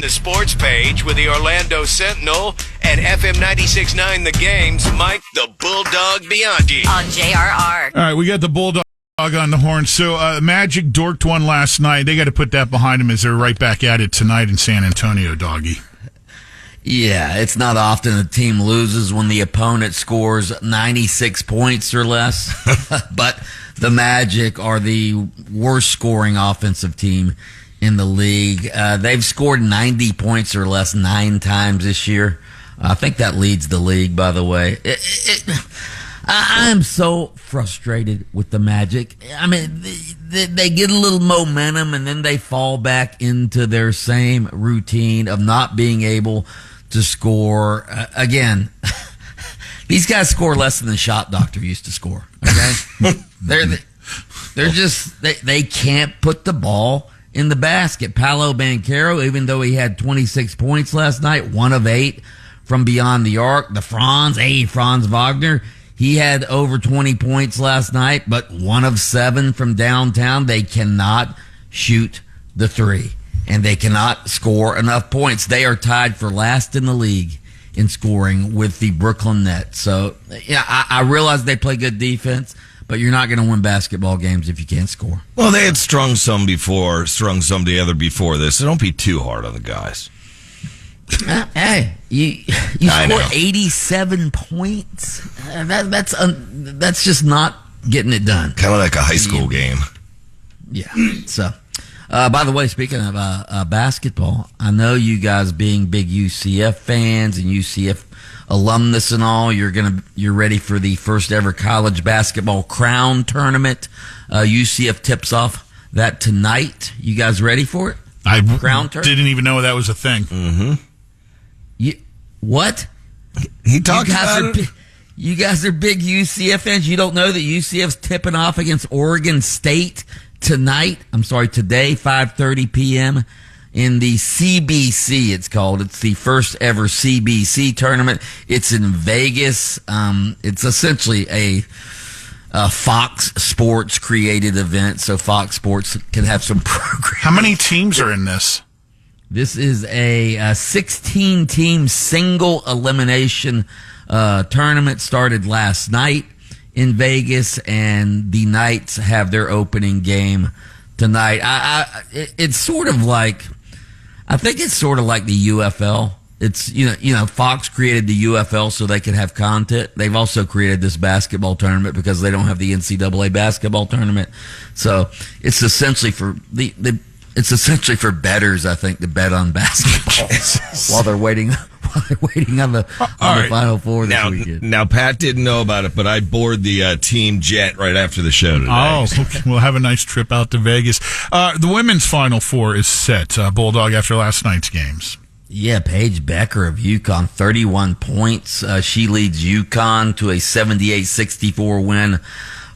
The sports page with the Orlando Sentinel and FM 96.9 The Game's Mike the Bulldog Bianchi. On JRR. All right, we got the Bulldog on the horn. So Magic dorked one last night. They got to put that behind them as they're right back at it tonight in San Antonio, doggy. Yeah, it's not often a team loses when the opponent scores 96 points or less. But the Magic are the worst scoring offensive team in the league. They've scored 90 points or less 9 times this year. I think that leads the league, by the way. I am so frustrated with the Magic. I mean, they get a little momentum and then they fall back into their same routine of not being able to score. Again, these guys score less than the shot doctor used to score. Okay, they're just they can't put the ball in the basket. Paolo Banchero, even though he had 26 points last night, 1 of 8 from beyond the arc. Franz Wagner, he had over 20 points last night, but 1 of 7 from downtown. They cannot shoot the three, and they cannot score enough points. They are tied for last in the league in scoring with the Brooklyn Nets. So, yeah, I realize they play good defense, but you're not going to win basketball games if you can't score. Well, they had strung some together before this, so don't be too hard on the guys. Hey, you score 87 points. That's just not getting it done. Kind of like a high school game. Yeah. So, by the way, speaking of basketball, I know you guys being big UCF fans and UCF alumnus and all, you're ready for the first ever college basketball crown tournament. UCF tips off that tonight. You guys ready for it? I didn't even know that was a thing. Mm-hmm. What? He talked about it. You guys are big UCF fans. You don't know that UCF's tipping off against Oregon State tonight? I'm sorry, today, 5:30 p.m. in the CBC, it's called. It's the first ever CBC tournament. It's in Vegas. It's essentially a Fox Sports created event, so Fox Sports can have some programming. How many teams are in this? This is a 16-team single elimination tournament. Started last night in Vegas, and the Knights have their opening game tonight. It's sort of like, I think it's sort of like the UFL. It's, you know, Fox created the UFL so they could have content. They've also created this basketball tournament because they don't have the NCAA basketball tournament. So it's essentially for it's essentially for bettors, I think, to bet on basketball while they're waiting on the Final Four this weekend. Now, Pat didn't know about it, but I boarded the team jet right after the show today. Oh, okay. We'll have a nice trip out to Vegas. The women's Final Four is set, Bulldog, after last night's games. Yeah, Paige Becker of UConn, 31 points. She leads UConn to a 78-64 win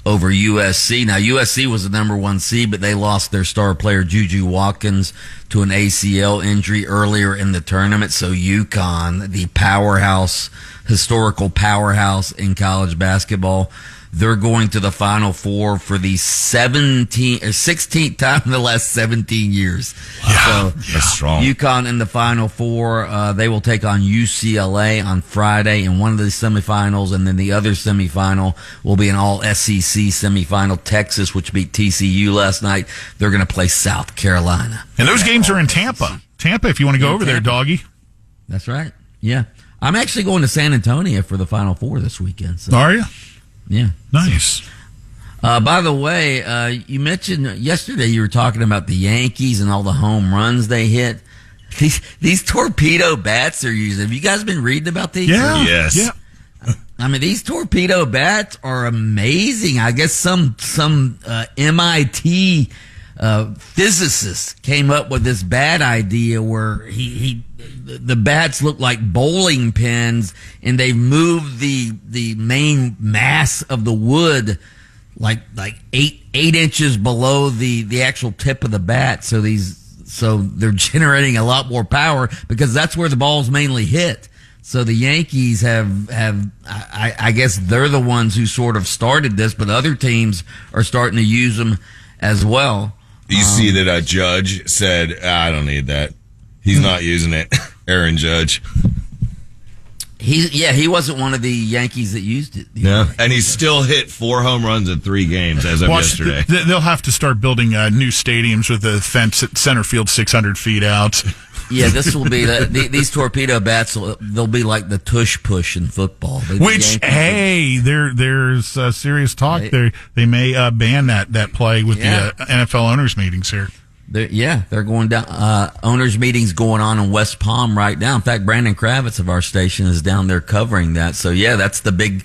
over USC. Now, USC was the number 1 seed, but they lost their star player, Juju Watkins, to an ACL injury earlier in the tournament. So UConn, the powerhouse, historical powerhouse in college basketball, they're going to the Final Four for the 16th time in the last 17 years. Yeah, that's strong. UConn in the Final Four. They will take on UCLA on Friday in one of the semifinals, and then the other semifinal will be an all-SEC semifinal. Texas, which beat TCU last night, they're going to play South Carolina. And those games are in Tampa. Tampa, if you want to go over there, doggy. That's right. Yeah. I'm actually going to San Antonio for the Final Four this weekend. So. Are you? Yeah. Nice. By the way, you mentioned yesterday you were talking about the Yankees and all the home runs they hit. These torpedo bats they're using. Have you guys been reading about these? Yeah. Yes. Yeah. I mean, these torpedo bats are amazing. I guess some MIT physicist came up with this bat idea where the bats look like bowling pins, and they've moved the main mass of the wood like 8 inches below the actual tip of the bat. So they're generating a lot more power because that's where the balls mainly hit. So the Yankees have I guess they're the ones who sort of started this, but other teams are starting to use them as well. You see that a judge said, I don't need that. He's not using it. Aaron Judge. He wasn't one of the Yankees that used it. No, and he's still hit 4 home runs in 3 games as of yesterday. They'll have to start building new stadiums with a fence at center field 600 feet out. Yeah, this will be these torpedo bats. They'll be like the tush push in football. Which, hey, there's serious talk there. They may ban that play with the NFL owners meetings here. They're going down. Owners meetings going on in West Palm right now. In fact, Brandon Kravitz of our station is down there covering that. So yeah, that's the big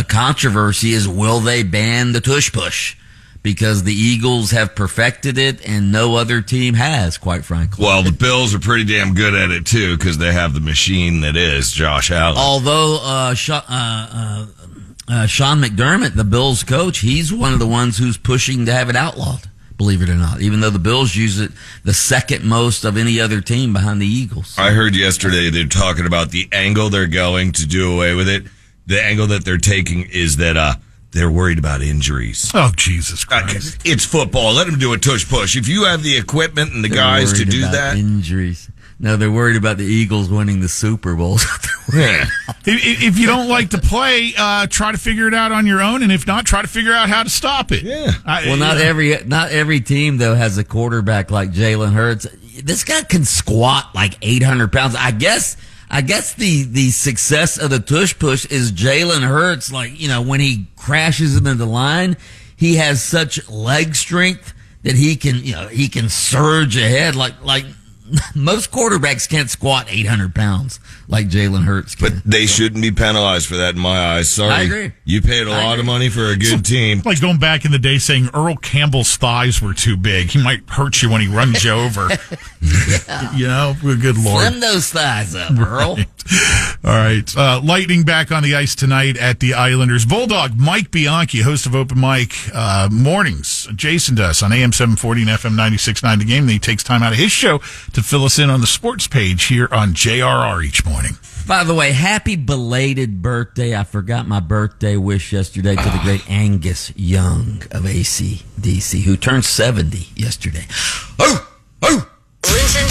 controversy is, will they ban the tush push? Because the Eagles have perfected it and no other team has, quite frankly. Well, the Bills are pretty damn good at it too, because they have the machine that is Josh Allen. Although Sean McDermott, the Bills coach, he's one of the ones who's pushing to have it outlawed, believe it or not, even though the Bills use it the second most of any other team behind the Eagles. I heard yesterday they're talking about the angle they're going to do away with it. The angle that they're taking is that they're worried about injuries. Oh, Jesus Christ. It's football. Let them do a tush push. If you have the equipment and the guys to do that. Injuries. No, they're worried about the Eagles winning the Super Bowl. Yeah. If you don't like to play, try to figure it out on your own, and if not, try to figure out how to stop it. Yeah. Not every team though has a quarterback like Jalen Hurts. This guy can squat like 800 pounds. I guess the success of the tush push is Jalen Hurts. Like, when he crashes into the line, he has such leg strength that he can surge ahead like. Most quarterbacks can't squat 800 pounds like Jalen Hurts can. But they shouldn't be penalized for that in my eyes. Sorry. I agree. You paid a lot of money for a good team. Like going back in the day saying Earl Campbell's thighs were too big. He might hurt you when he runs you over. Good Lord. Slim those thighs up, Earl. All right. Lightning back on the ice tonight at the Islanders. Bulldog Mike Bianchi, host of Open Mic mornings. Jason does on AM 740 and FM 96.9 The Game. And he takes time out of his show to fill us in on the sports page here on JRR each morning. By the way, happy belated birthday. I forgot my birthday wish yesterday to the great Angus Young of AC/DC, who turned 70 yesterday. Listen